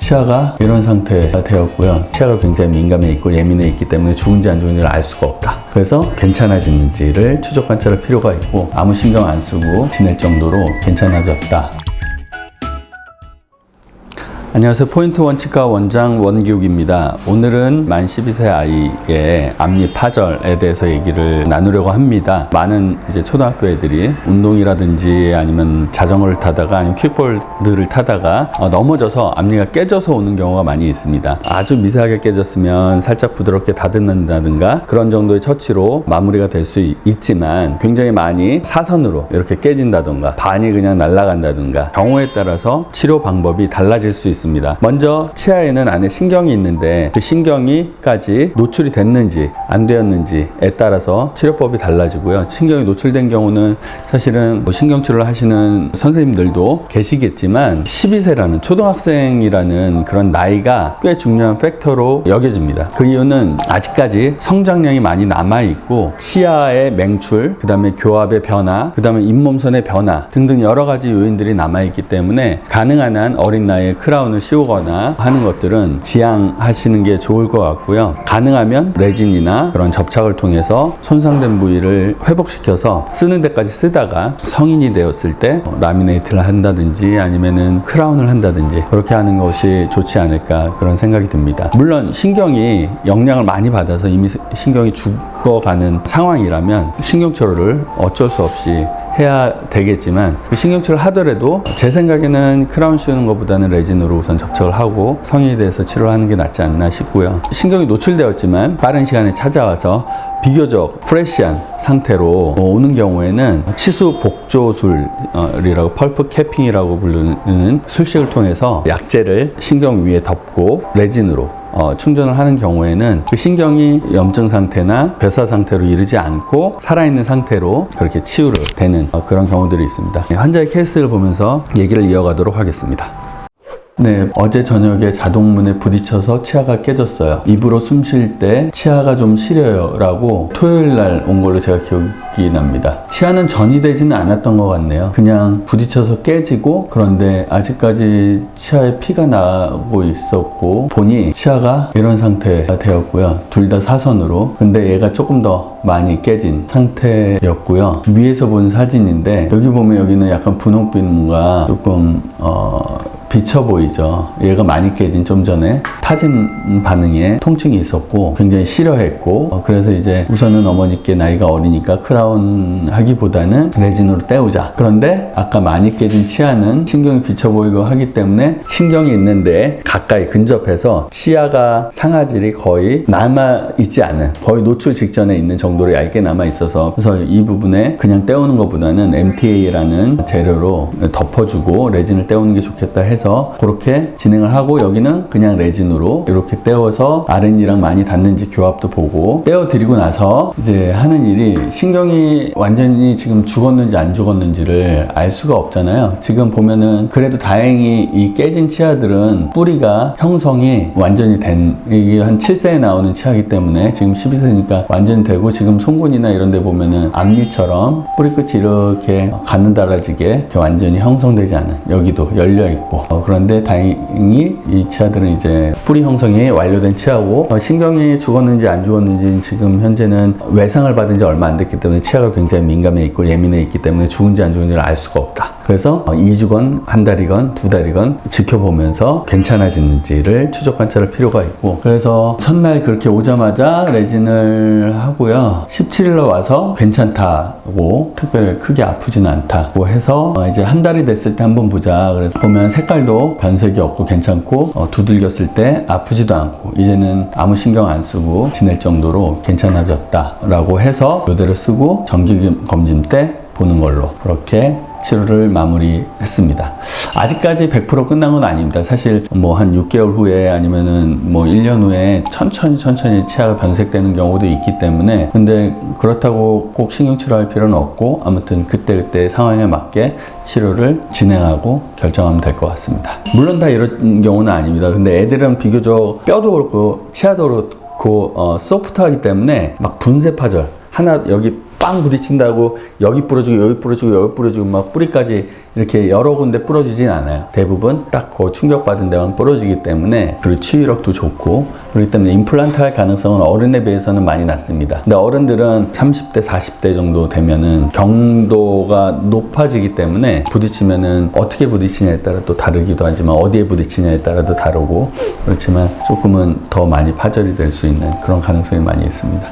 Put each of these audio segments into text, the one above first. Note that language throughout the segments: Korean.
치아가 이런 상태가 되었고요. 치아가 굉장히 민감해 있고 예민해 있기 때문에 죽은지 안 죽은지를 알 수가 없다. 그래서 괜찮아지는지를 추적 관찰할 필요가 있고 아무 신경 안 쓰고 지낼 정도로 괜찮아졌다. 안녕하세요. 포인트 원치과 원장 원기욱입니다. 오늘은 만 12세 아이의 앞니 파절에 대해서 얘기를 나누려고 합니다. 많은 이제 초등학교 애들이 운동이라든지 아니면 자전거를 타다가 아니면 킥볼드를 타다가 넘어져서 앞니가 깨져서 오는 경우가 많이 있습니다. 아주 미세하게 깨졌으면 살짝 부드럽게 다듬는다든가 그런 정도의 처치로 마무리가 될 수 있지만 굉장히 많이 사선으로 이렇게 깨진다든가 반이 그냥 날아간다든가 경우에 따라서 치료 방법이 달라질 수 있습니다. 먼저 치아에는 안에 신경이 있는데 그 신경이까지 노출이 됐는지 안 되었는지에 따라서 치료법이 달라지고요. 신경이 노출된 경우는 사실은 신경치료를 하시는 선생님들도 계시겠지만 12세라는 초등학생이라는 그런 나이가 꽤 중요한 팩터로 여겨집니다. 그 이유는 아직까지 성장량이 많이 남아있고 치아의 맹출, 그 다음에 교합의 변화, 그 다음에 잇몸선의 변화 등등 여러 가지 요인들이 남아있기 때문에 가능한 한 어린 나이에 크라운을 씌우거나 하는 것들은 지양하시는 게 좋을 것 같고요. 가능하면 레진이나 그런 접착을 통해서 손상된 부위를 회복시켜서 쓰는 데까지 쓰다가 성인이 되었을 때 라미네이트를 한다든지 아니면은 크라운을 한다든지 그렇게 하는 것이 좋지 않을까 그런 생각이 듭니다. 물론 신경이 영향을 많이 받아서 이미 신경이 죽어가는 상황이라면 신경치료를 어쩔 수 없이 해야 되겠지만 그 신경치료를 하더라도 제 생각에는 크라운 씌우는 것보다는 레진으로 우선 접촉을 하고 성인이 돼서 치료를 하는 게 낫지 않나 싶고요. 신경이 노출되었지만 빠른 시간에 찾아와서 비교적 프레시한 상태로 오는 경우에는 치수 복조술이라고 펄프 캐핑이라고 부르는 술식을 통해서 약재를 신경 위에 덮고 레진으로 충전을 하는 경우에는 그 신경이 염증 상태나 괴사 상태로 이르지 않고 살아있는 상태로 그렇게 치유를 되는 그런 경우들이 있습니다. 환자의 케이스를 보면서 얘기를 이어가도록 하겠습니다. 네, 어제 저녁에 자동문에 부딪혀서 치아가 깨졌어요. 입으로 숨 쉴 때 치아가 좀 시려요 라고 토요일 날 온 걸로 제가 기억이 납니다. 치아는 전이 되지는 않았던 것 같네요. 그냥 부딪혀서 깨지고 그런데 아직까지 치아에 피가 나고 있었고 보니 치아가 이런 상태가 되었고요. 둘 다 사선으로. 근데 얘가 조금 더 많이 깨진 상태였고요. 위에서 본 사진인데 여기 보면 여기는 약간 분홍빛과 조금 비쳐 보이죠. 얘가 많이 깨진 좀 전에 타진 반응에 통증이 있었고 굉장히 싫어했고 그래서 이제 우선은 어머니께 나이가 어리니까 크라운 하기보다는 레진으로 때우자. 그런데 아까 많이 깨진 치아는 신경이 비쳐 보이고 하기 때문에 신경이 있는데 가까이 근접해서 치아가 상아질이 거의 남아있지 않은 거의 노출 직전에 있는 정도로 얇게 남아있어서 그래서 이 부분에 그냥 때우는 것보다는 MTA라는 재료로 덮어주고 레진을 때우는 게 좋겠다 해서 그렇게 진행을 하고 여기는 그냥 레진으로 이렇게 떼어서 R&D랑 많이 닿는지 교합도 보고 떼어드리고 나서 이제 하는 일이 신경이 완전히 지금 죽었는지 안 죽었는지를 알 수가 없잖아요. 지금 보면은 그래도 다행히 이 깨진 치아들은 뿌리가 형성이 완전히 된 이게 한 7세에 나오는 치아이기 때문에 지금 12세니까 완전히 되고 지금 송곳니나 이런 데 보면은 앞니처럼 뿌리 끝이 이렇게 가느다라지게 이렇게 완전히 형성되지 않은 여기도 열려 있고 그런데 다행히 이 치아들은 이제 뿌리 형성이 완료된 치아고 신경이 죽었는지 안 죽었는지는 지금 현재는 외상을 받은 지 얼마 안 됐기 때문에 치아가 굉장히 민감해 있고 예민해 있기 때문에 죽은지 안 죽은지를 알 수가 없다. 그래서 2주건 한 달이건 두 달이건 지켜보면서 괜찮아지는지를 추적 관찰할 필요가 있고 그래서 첫날 그렇게 오자마자 레진을 하고요. 17일로 와서 괜찮다고 특별히 크게 아프지는 않다고 해서 이제 한 달이 됐을 때 한번 보자. 그래서 보면 색깔도 변색이 없고 괜찮고 두들겼을 때 아프지도 않고 이제는 아무 신경 안 쓰고 지낼 정도로 괜찮아졌다라고 해서 이대로 쓰고 정기 검진 때 보는 걸로 그렇게 치료를 마무리했습니다. 아직까지 100% 끝난 건 아닙니다. 사실 뭐 한 6개월 후에 아니면은 뭐 1년 후에 천천히 치아가 변색되는 경우도 있기 때문에 근데 그렇다고 꼭 신경치료할 필요는 없고 아무튼 그때 상황에 맞게 치료를 진행하고 결정하면 될 것 같습니다. 물론 다 이런 경우는 아닙니다. 근데 애들은 비교적 뼈도 그렇고 치아도 그렇고 소프트하기 때문에 막 분쇄 파절 하나 여기 빵 부딪힌다고 여기 부러지고 여기 부러지고 여기 부러지고 막 뿌리까지 이렇게 여러 군데 부러지진 않아요. 대부분 딱 그 충격받은 데만 부러지기 때문에, 그리고 치유력도 좋고, 그렇기 때문에 임플란트 할 가능성은 어른에 비해서는 많이 낮습니다. 근데 어른들은 30대, 40대 정도 되면은 경도가 높아지기 때문에 부딪히면은 어떻게 부딪히냐에 따라 또 다르기도 하지만 어디에 부딪히냐에 따라도 다르고, 그렇지만 조금은 더 많이 파절이 될 수 있는 그런 가능성이 많이 있습니다.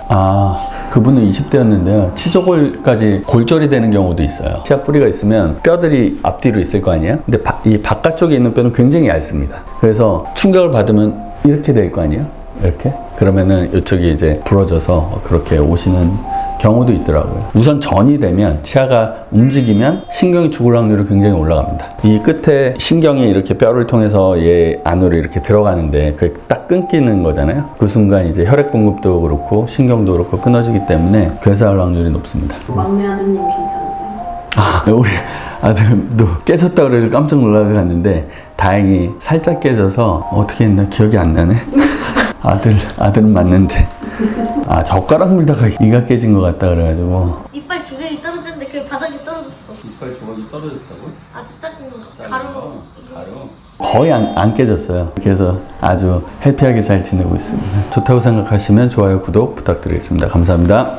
그분은 20대였는데요. 치조골까지 골절이 되는 경우도 있어요. 치아 뿌리가 있으면 뼈들이 앞뒤로 있을 거 아니에요? 근데 이 바깥쪽에 있는 뼈는 굉장히 얇습니다. 그래서 충격을 받으면 이렇게 될 거 아니에요? 이렇게? 그러면은 이쪽이 이제 부러져서 그렇게 오시는 경우도 있더라고요. 우선 전이 되면, 치아가 움직이면 신경이 죽을 확률이 굉장히 올라갑니다. 이 끝에 신경이 이렇게 뼈를 통해서 얘 안으로 이렇게 들어가는데 그게 딱 끊기는 거잖아요. 그 순간 이제 혈액 공급도 그렇고 신경도 그렇고 끊어지기 때문에 괴사할 확률이 높습니다. 막내 아드님 괜찮으세요? 우리 아들도 깨졌다 그래서 깜짝 놀라서 갔는데 다행히 살짝 깨져서 어떻게 했나 기억이 안 나네. 아들은 맞는데 젓가락 물다가 이가 깨진 것 같다 그래가지고. 이빨 조각이 떨어졌는데 그 바닥에 떨어졌어. 이빨 조각이 떨어졌다고? 아주 작은 거. 가루. 거의 안 깨졌어요. 그래서 아주 해피하게 잘 지내고 있습니다. 좋다고 생각하시면 좋아요, 구독 부탁드리겠습니다. 감사합니다.